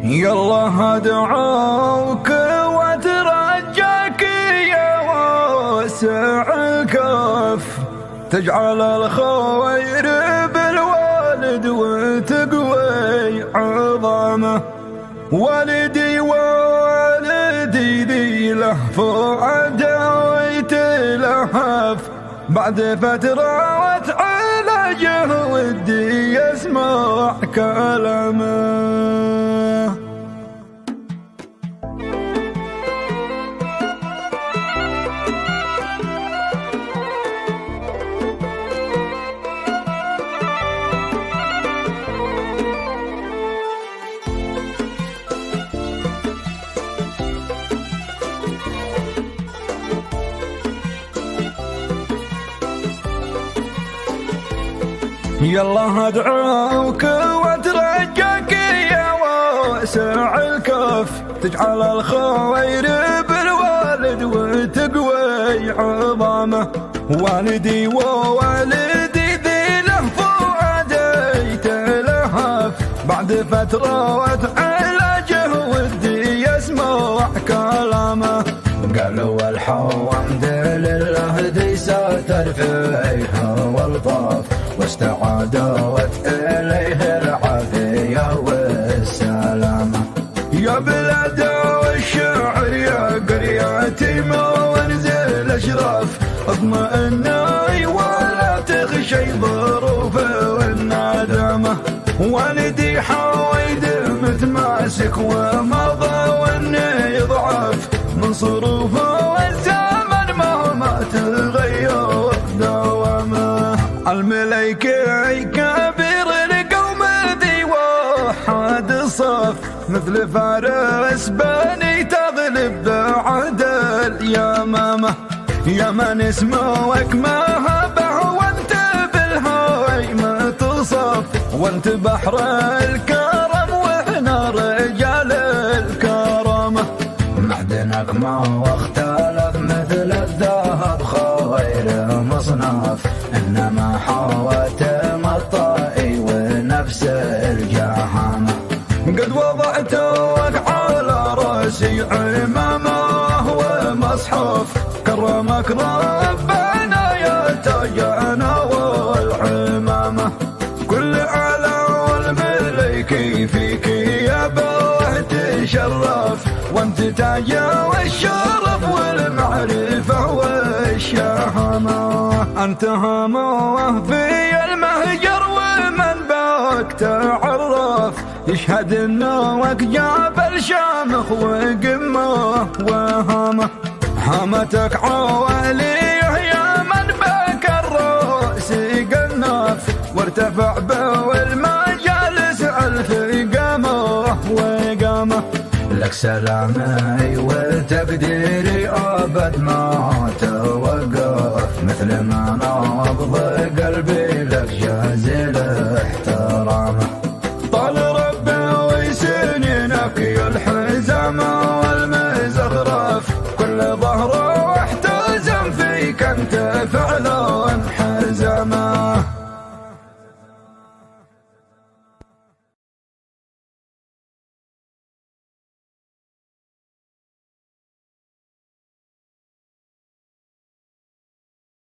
يلا ادعوك واترجاك يا واسع الكف، تجعل الخير بالوالد وتقوي عظامه. والدي ووالدي ذي لهفه داويت لهف، بعد فترة وتعالجه ودي يسمع كلامه. يلا ادعوك واترجاك يا واسع الكف، تجعل الخير بالوالد وتقوي عظامه. والدي ووالدي ذي لهفه عديت لهف، بعد فترة وتعالجه ودي يسمع كلامه. قالوا الحمد لله ذي ستر فيها والطاف، واستعادت إليه العافية والسلامة. يا بلاد والشعر يا قريتي ما وانزل أشرف، اطمئني ولا تخشي ظروف والندامة. والدي حويد متماسك ومضى واني ضعف، من صروفه والزمن مهما تغير دوامه. الملائكة كبير القوم ذي وحد الصف، مثل فارس بني تغلب بعد اليمامة. يا من اسمك مهبه وانت بالهيمة تصف، وانت بحر الكرم واحنا رجال الكرامة. معدنك ما اختلف مثل الذهب خير مصنف، انما حوت مطائي ونفس الجهامة. قد وضعتك على راسي عمامة ومصحف، كرمك ربنا يا تاجنا والعمامة. كل على الملك فيك يا بوه تشرف، وانت تاج والشرف والمعرفة والشهامة. انت هموه في المهجر ومن بك تعرف، يشهد انك جبل شامخ وقمه وهامه. هامتك عواليه يا من بك الرأس قناف، وارتفع بالمجالس ألف قامه وقامه. لك سلامي وتقديري أبد ما توقف، مثل ما نبض قلبي لك جازل احترام.